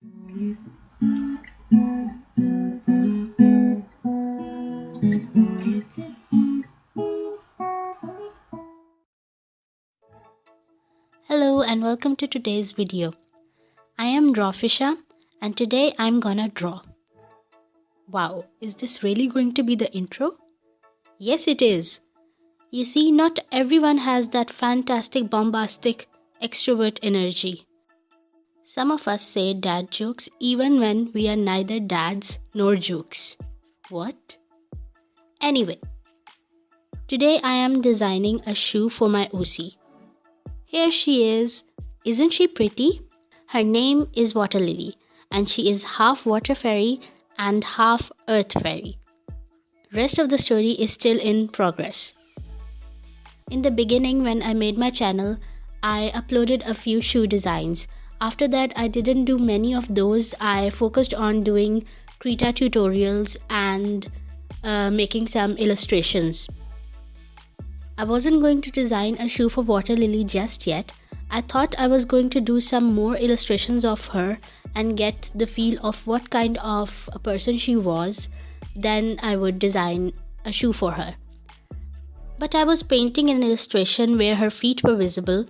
Hello and welcome to today's video. I am Drawfishan and today I'm gonna draw. Wow, is this really going to be the intro? Yes, it is. You see, not everyone has that fantastic, bombastic, extrovert energy. Some of us say dad jokes even when we are neither dads nor jokes. What? Anyway, today I am designing a shoe for my OC. Here she is. Isn't she pretty? Her name is WaterLily and she is half water fairy and half earth fairy. Rest of the story is still in progress. In the beginning, when I made my channel, I uploaded a few shoe designs. After that, I didn't do many of those. I focused on doing Krita tutorials and making some illustrations. I wasn't going to design a shoe for WaterLily just yet. I thought I was going to do some more illustrations of her and get the feel of what kind of a person she was. Then I would design a shoe for her. But I was painting an illustration where her feet were visible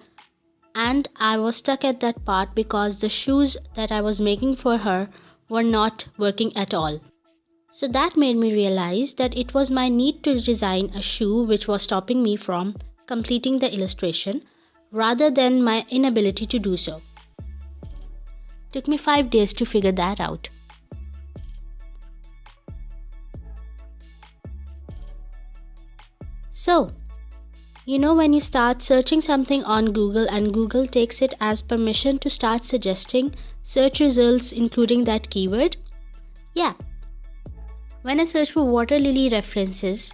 and I was stuck at that part because the shoes that I was making for her were not working at all. So that made me realize that it was my need to design a shoe which was stopping me from completing the illustration rather than my inability to do so. Took me 5 days to figure that out. So, you know when you start searching something on Google and Google takes it as permission to start suggesting search results including that keyword? Yeah. When I searched for WaterLily references,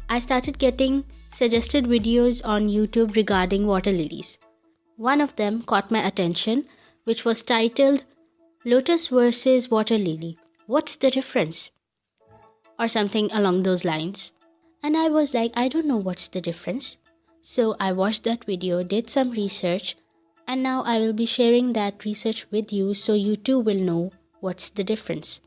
I started getting suggested videos on YouTube regarding water lilies. One of them caught my attention, which was titled Lotus versus Water Lily. What's the difference? Or something along those lines. And I was like, I don't know what's the difference. So I watched that video, did some research, and now I will be sharing that research with you so you too will know what's the difference.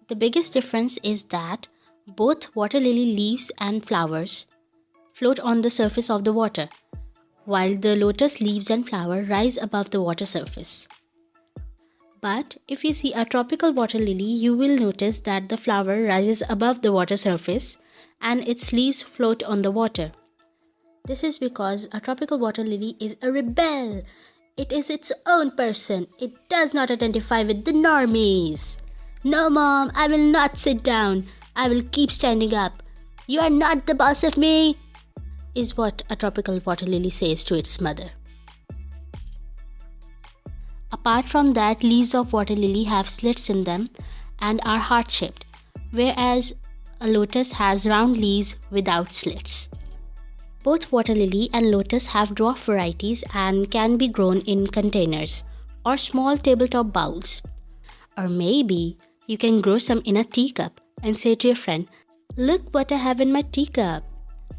The biggest difference is that both water lily leaves and flowers float on the surface of the water, while the lotus leaves and flower rise above the water surface. But if you see a tropical water lily, you will notice that the flower rises above the water surface and its leaves float on the water. This is because a tropical water lily is a rebel. It is its own person. It does not identify with the normies. No, mom, I will not sit down. I will keep standing up. You are not the boss of me, is what a tropical water lily says to its mother. Apart from that, leaves of water lily have slits in them and are heart-shaped, whereas a lotus has round leaves without slits. Both water lily and lotus have dwarf varieties and can be grown in containers or small tabletop bowls. Or maybe you can grow some in a teacup and say to your friend, look what I have in my teacup.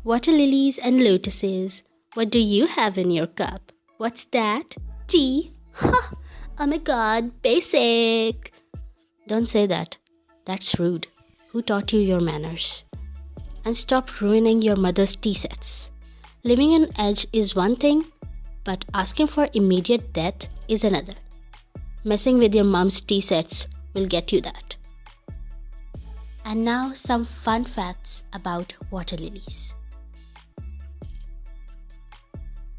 Water lilies and lotuses. What do you have in your cup? What's that? Tea? Ha! Oh my god, basic! Don't say that. That's rude. Who taught you your manners? And stop ruining your mother's tea sets. Living on edge is one thing, but asking for immediate death is another. Messing with your mom's tea sets will get you that. And now some fun facts about water lilies.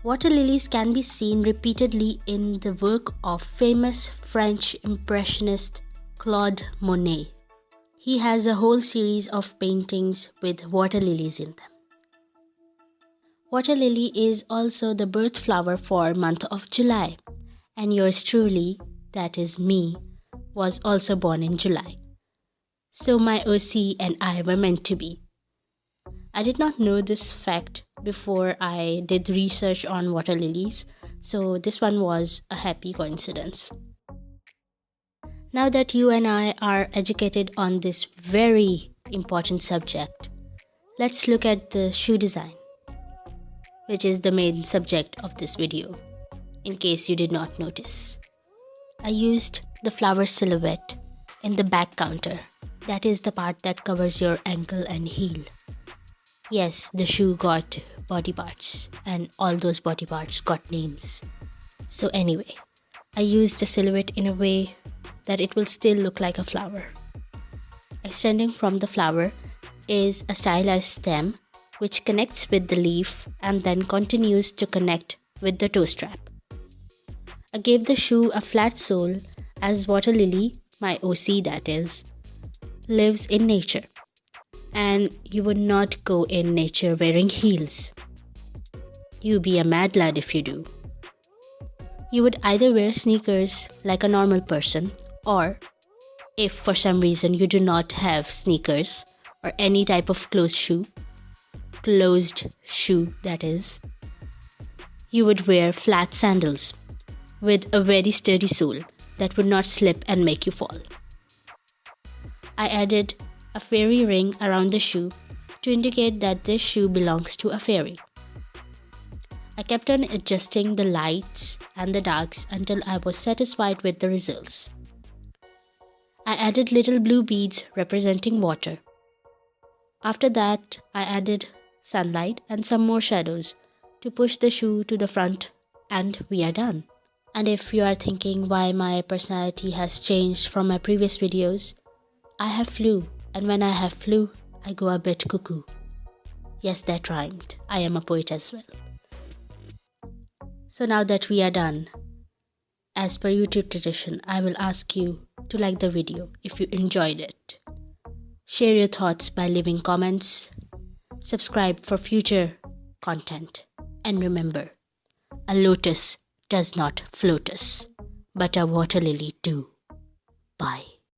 Water lilies can be seen repeatedly in the work of famous French impressionist Claude Monet. He has a whole series of paintings with water lilies in them. Water lily is also the birth flower for month of July, and yours truly, that is me, was also born in July. So my OC and I were meant to be. I did not know this fact before I did research on water lilies, so this one was a happy coincidence. Now that you and I are educated on this very important subject, let's look at the shoe design, which is the main subject of this video, in case you did not notice. I used the flower silhouette in the back counter. That is the part that covers your ankle and heel. Yes, the shoe got body parts, and all those body parts got names. So anyway, I used the silhouette in a way that it will still look like a flower. Extending from the flower is a stylized stem which connects with the leaf and then continues to connect with the toe strap. I gave the shoe a flat sole as WaterLily, my OC that is, lives in nature. And you would not go in nature wearing heels. You be a mad lad if you do. You would either wear sneakers like a normal person, or if for some reason you do not have sneakers or any type of closed shoe that is, you would wear flat sandals with a very sturdy sole that would not slip and make you fall. I added a fairy ring around the shoe to indicate that this shoe belongs to a fairy. I kept on adjusting the lights and the darks until I was satisfied with the results. I added little blue beads representing water. After that, I added sunlight and some more shadows to push the shoe to the front, and we are done. And if you are thinking why my personality has changed from my previous videos, I have flu, and when I have flu, I go a bit cuckoo. Yes, that rhymed. I am a poet as well. So now that we are done, as per YouTube tradition, I will ask you to like the video if you enjoyed it. Share your thoughts by leaving comments. Subscribe for future content. And remember, a lotus does not float us, but a water lily do.